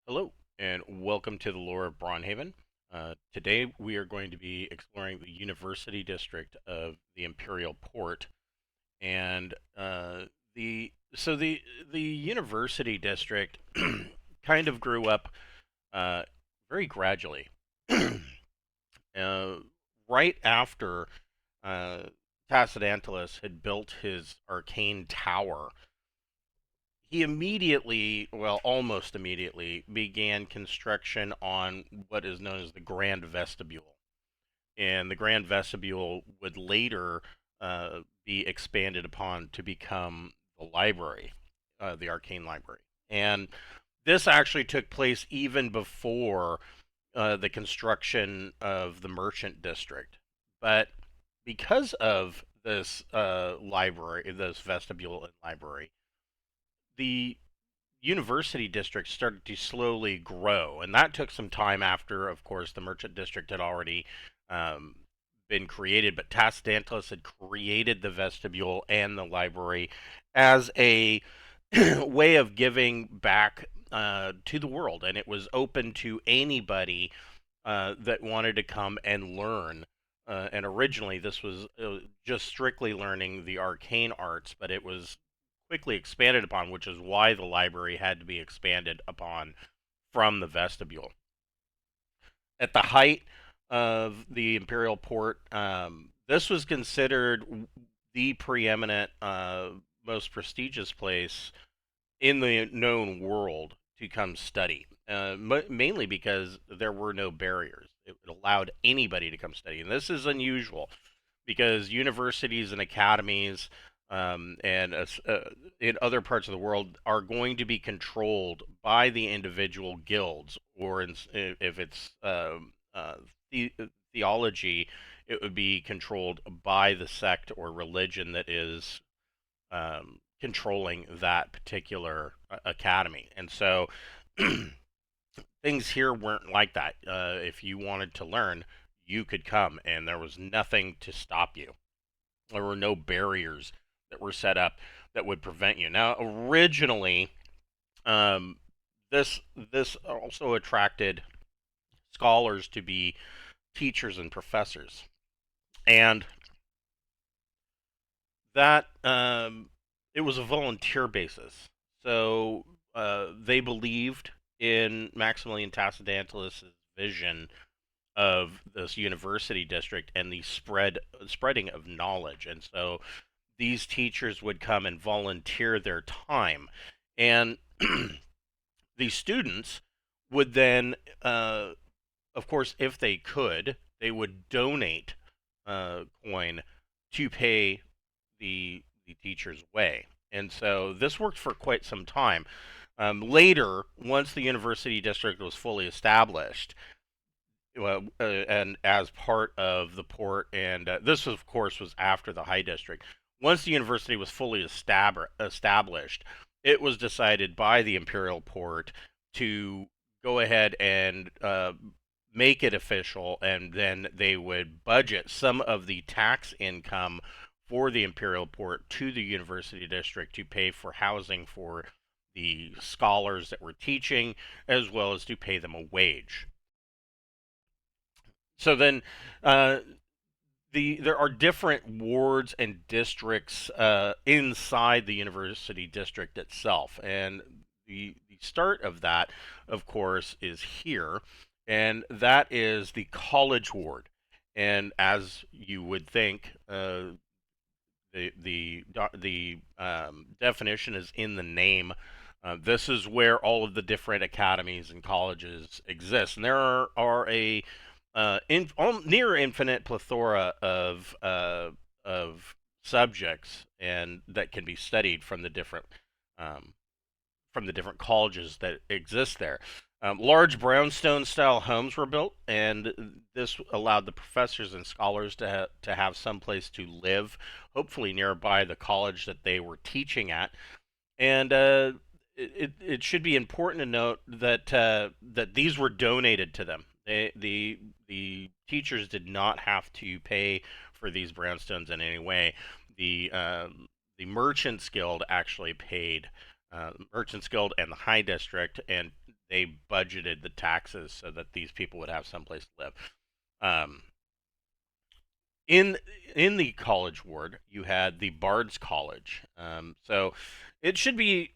Hello, and welcome to the lore of Braunhaven. Today we are going to be exploring the University District of the Imperial Port, and the University District kind of grew up uh, very gradually. uh, right after uh, Tacidantilus had built his arcane tower, he immediately, well, almost immediately, began construction on what is known as the Grand Vestibule. And the Grand Vestibule would later be expanded upon to become the library, the Arcane Library. And this actually took place even before the construction of the Merchant District. But because of this library, this vestibule and library, the university district started to slowly grow, and that took some time after, of course, the merchant district had already um, been created. But Tacidantilus had created the vestibule and the library as a way of giving back to the world, and it was open to anybody that wanted to come and learn. And originally, this was just strictly learning the arcane arts, but it was quickly expanded upon, which is why the library had to be expanded upon from the vestibule. At the height of the Imperial Port, this was considered the preeminent, most prestigious place in the known world to come study, mainly because there were no barriers. It allowed anybody to come study. And this is unusual because universities and academies and in other parts of the world are going to be controlled by the individual guilds, or if it's the, theology, it would be controlled by the sect or religion that is controlling that particular academy. And so things here weren't like that. If you wanted to learn, you could come, and there was nothing to stop you. There were no barriers that were set up that would prevent you. Now, originally, um, this also attracted scholars to be teachers and professors, and that it was a volunteer basis. So they believed in Maximilian Tacidantilus' vision of this university district and the spreading of knowledge. And so these teachers would come and volunteer their time, and the students would then, of course, if they could, they would donate coin to pay the teacher's way. And so this worked for quite some time. Later, once the university district was fully established, and as part of the port, and this, of course, was after the high district. Once the university was fully established, it was decided by the Imperial Port to go ahead and make it official, and then they would budget some of the tax income for the Imperial Port to the university district to pay for housing for the scholars that were teaching, as well as to pay them a wage. So then, uh, there are different wards and districts inside the university district itself, and the start of that, of course, is here, and that is the college ward. And as you would think, the definition is in the name. This is where all of the different academies and colleges exist, and there are a near infinite plethora of subjects and that can be studied um, from the different colleges that exist there. Large brownstone style homes were built, and this allowed the professors and scholars to have some place to live, hopefully nearby the college that they were teaching at. And it should be important to note that that these were donated to them. The teachers did not have to pay for these brownstones in any way. The Merchants Guild actually paid. Merchants Guild and the High District, and they budgeted the taxes so that these people would have someplace to live. Um, in in the college ward, you had the Bards College. So it should be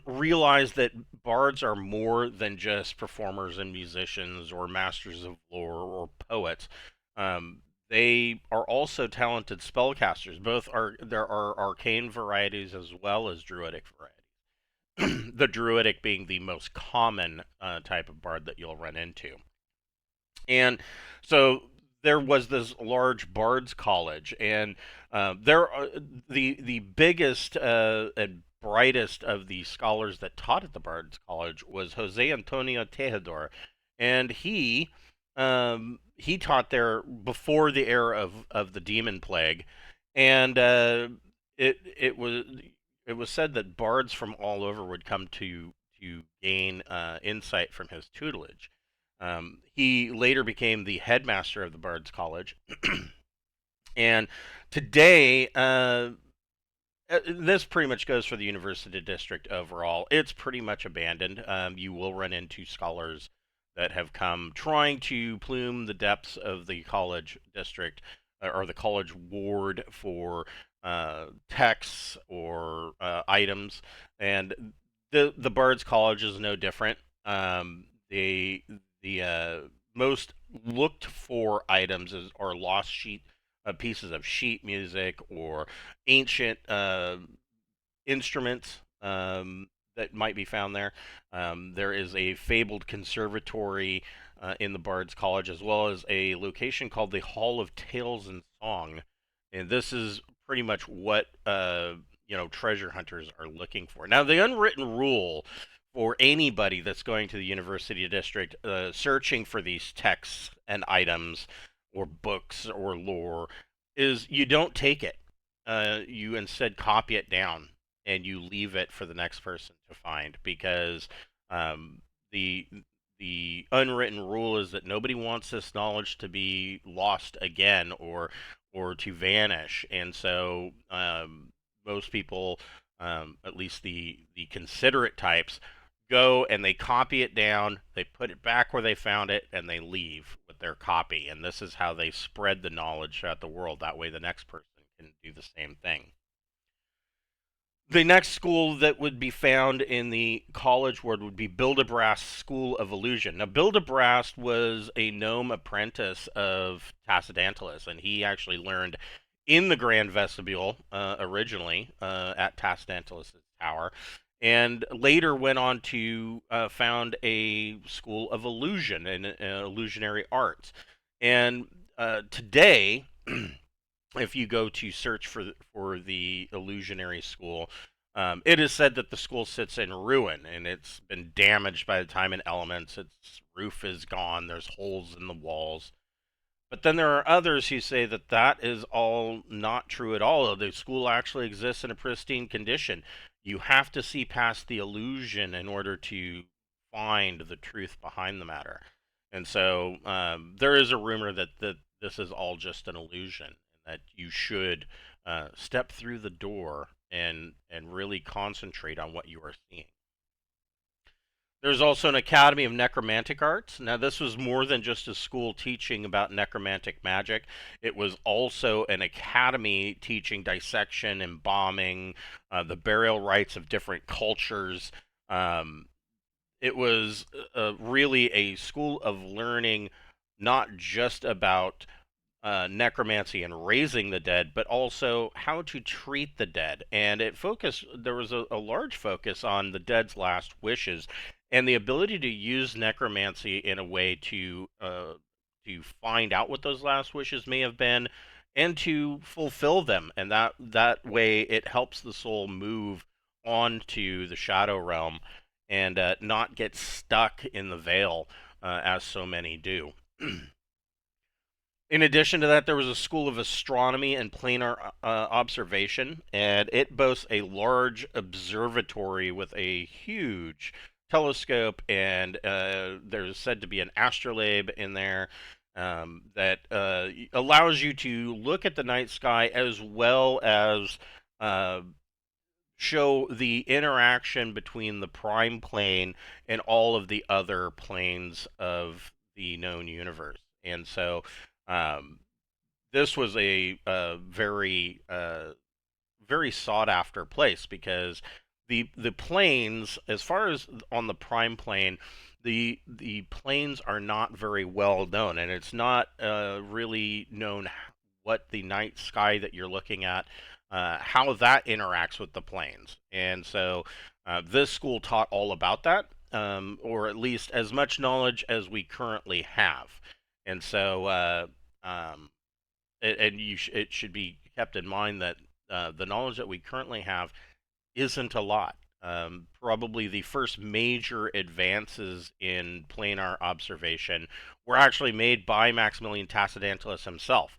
realized that bards are more than just performers and musicians or masters of lore or poets. Um, they are also talented spellcasters. Both are there are arcane varieties as well as druidic varieties. The druidic being the most common type of bard that you'll run into. And so there was this large bards college, and there are the biggest and brightest of the scholars that taught at the bards college was Jose Antonio Tejedor, and he taught there before the era of the demon plague, and it was said that bards from all over would come to gain insight from his tutelage. He later became the headmaster of the Bards College, and today, this pretty much goes for the university district overall. It's pretty much abandoned. You will run into scholars that have come trying to plume the depths of the college district or the college ward for texts or items, and the Bards College is no different. The most looked for items are lost sheet pieces of sheet music or ancient instruments that might be found there. There is a fabled conservatory in the Bard's College, as well as a location called the Hall of Tales and Song, and this is pretty much what treasure hunters are looking for. Now, the unwritten rule for anybody that's going to the university district searching for these texts and items or books or lore is you don't take it. You instead copy it down and you leave it for the next person to find, because um, the the unwritten rule is that nobody wants this knowledge to be lost again or to vanish, and so most people, at least the considerate types, go and they copy it down, they put it back where they found it, and they leave with their copy. And this is how they spread the knowledge throughout the world. That way, the next person can do the same thing. The next school that would be found in the college ward would be Bildebrast School of Illusion. Now, Bildebrast was a gnome apprentice of Tassadantulus, and he actually learned in the Grand Vestibule originally at Tassadantulus' tower, and later went on to found a school of illusion and illusionary arts. And today, if you go to search for the illusionary school, it is said that the school sits in ruin and it's been damaged by the time and elements. Its roof is gone. There's holes in the walls. But then there are others who say that that is all not true at all. The school actually exists in a pristine condition. You have to see past the illusion in order to find the truth behind the matter. And so there is a rumor that this is all just an illusion, and that you should step through the door and really concentrate on what you are seeing. There's also an Academy of Necromantic Arts. Now, this was more than just a school teaching about necromantic magic. It was also an academy teaching dissection, embalming, the burial rites of different cultures. It was really a school of learning, not just about necromancy and raising the dead, but also how to treat the dead. And there was a large focus on the dead's last wishes and the ability to use necromancy in a way to find out what those last wishes may have been and to fulfill them. And that way it helps the soul move on to the shadow realm and not get stuck in the veil as so many do. In addition to that, there was a school of astronomy and planar observation, and it boasts a large observatory with a huge telescope, and there's said to be an astrolabe in there that allows you to look at the night sky as well as uh, show the interaction between the prime plane and all of the other planes of the known universe. And so um, this was a very very sought after place because the planes, as far as on the prime plane, the planes are not very well known, and it's not really known what the night sky that you're looking at, how that interacts with the planes. And so this school taught all about that, or at least as much knowledge as we currently have. And so and it should be kept in mind that the knowledge that we currently have isn't a lot. Probably the first major advances in planar observation were actually made by Maximilian Tacidantilus himself.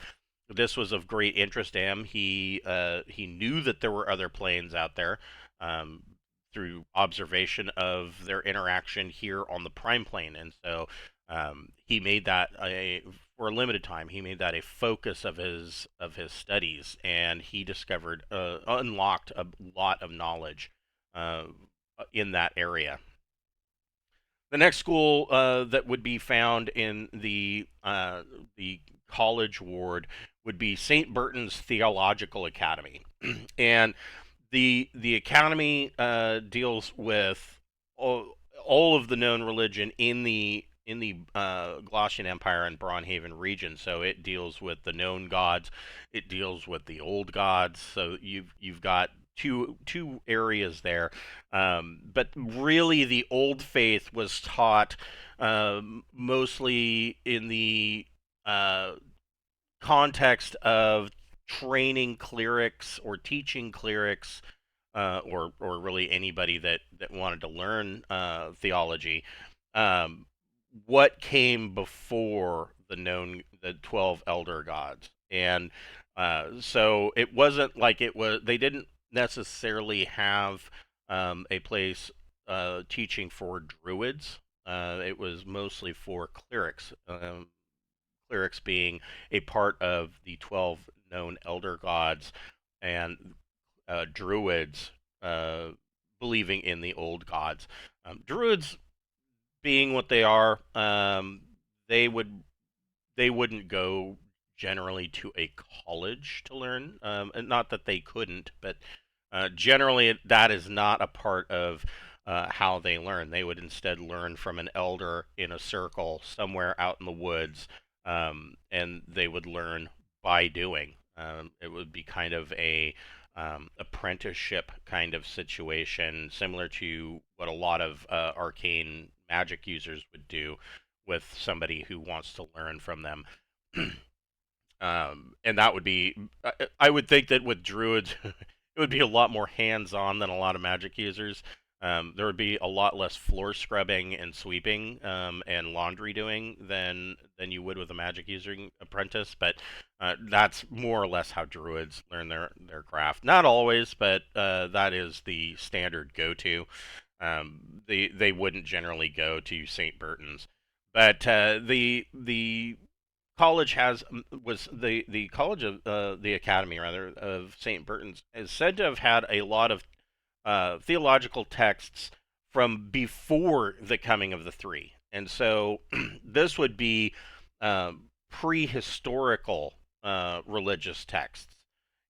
This was of great interest to him. He knew that there were other planes out there um, through observation of their interaction here on the prime plane, and so he made that for a limited time. He made that a focus of his studies, and he discovered unlocked a lot of knowledge uh, in that area. The next school that would be found in the college ward would be St. Burton's Theological Academy, and the academy deals with all of the known religion in the Glaucian Empire and Braunhaven region. So it deals with the known gods, it deals with the old gods. So you've got two areas there, but really the old faith was taught mostly in the uh, context of training clerics or teaching clerics, or really anybody that wanted to learn theology, um, what came before the 12 elder gods. And so it wasn't like it was they didn't necessarily have a place teaching for druids. It was mostly for clerics. Clerics being a part of the 12 known elder gods, and druids uh, believing in the old gods. Druids being what they are, they would they wouldn't go generally to a college to learn, and not that they couldn't, but generally that is not a part of how they learn. They would instead learn from an elder in a circle somewhere out in the woods, and they would learn by doing. It would be kind of a apprenticeship kind of situation, similar to what a lot of arcane magic users would do with somebody who wants to learn from them. And that would be, I would think that with druids, it would be a lot more hands-on than a lot of magic users. There would be a lot less floor scrubbing and sweeping and laundry doing than you would with a magic using apprentice. But that's more or less how druids learn their craft. Not always, but that is the standard go-to. They wouldn't generally go to St. Burton's, but the college has was the college of the academy rather of St. Burton's is said to have had a lot of theological texts from before the coming of the three, and so this would be prehistorical religious texts,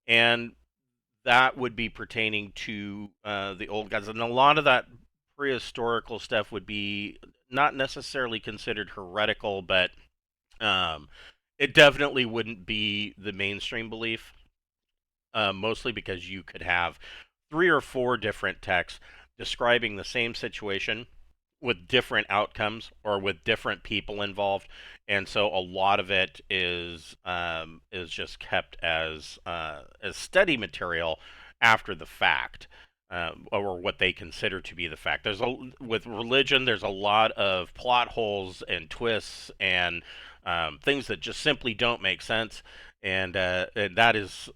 and that would be pertaining to the old gods, and a lot of that prehistorical stuff would be not necessarily considered heretical, but um, it definitely wouldn't be the mainstream belief, mostly because you could have three or four different texts describing the same situation with different outcomes or with different people involved, and so a lot of it is just kept as study material after the fact, or what they consider to be the fact. With religion, there's a lot of plot holes and twists and things that just simply don't make sense, and that is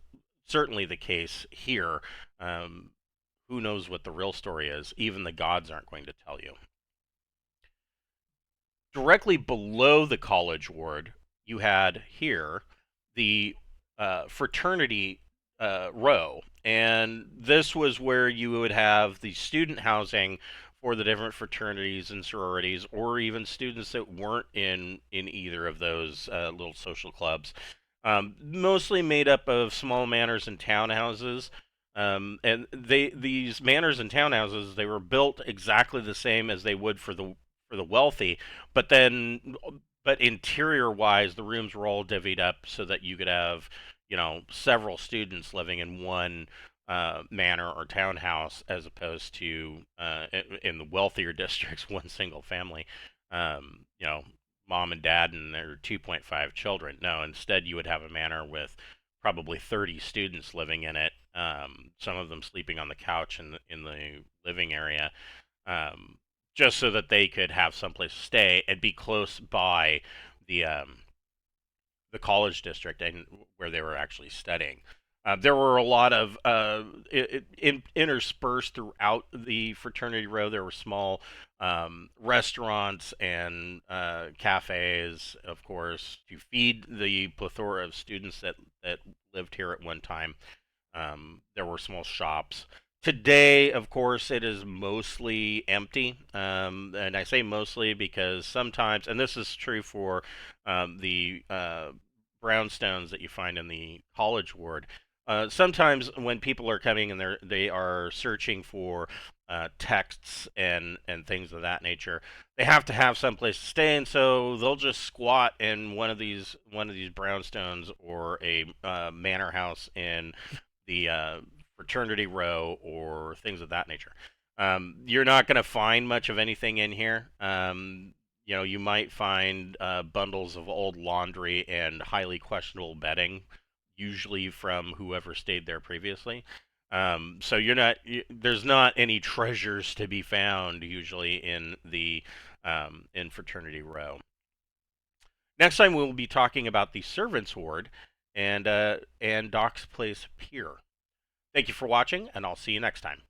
certainly the case here. Um, who knows what the real story is? Even the gods aren't going to tell you. Directly below the college ward, you had here the fraternity row, and this was where you would have the student housing for the different fraternities and sororities, or even students that weren't in either of those little social clubs. Mostly made up of small manors and townhouses. And these manors and townhouses, they were built exactly the same as they would for the wealthy, but then but interior wise, the rooms were all divvied up so that you could have, several students living in one manor or townhouse, as opposed to in the wealthier districts, one single family. Mom and dad and their 2.5 children. No, instead you would have a manor with probably 30 students living in it. Some of them sleeping on the couch in the living area, um, just so that they could have someplace to stay and be close by the um, the college district and where they were actually studying. There were a lot of interspersed throughout the fraternity row. There were small restaurants and cafes, of course, to feed the plethora of students that lived here at one time. There were small shops. Today, of course, it is mostly empty. And I say mostly because sometimes, and this is true for the brownstones that you find in the college ward. Sometimes when people are coming and they are searching for texts and things of that nature, they have to have someplace to stay, and so they'll just squat in one of these brownstones or a manor house in the fraternity row or things of that nature. You're not going to find much of anything in here. You might find bundles of old laundry and highly questionable bedding, usually from whoever stayed there previously. So there's not any treasures to be found usually in the in fraternity row. Next time we'll be talking about the servants ward and Doc's Place Pier. Thank you for watching, and I'll see you next time.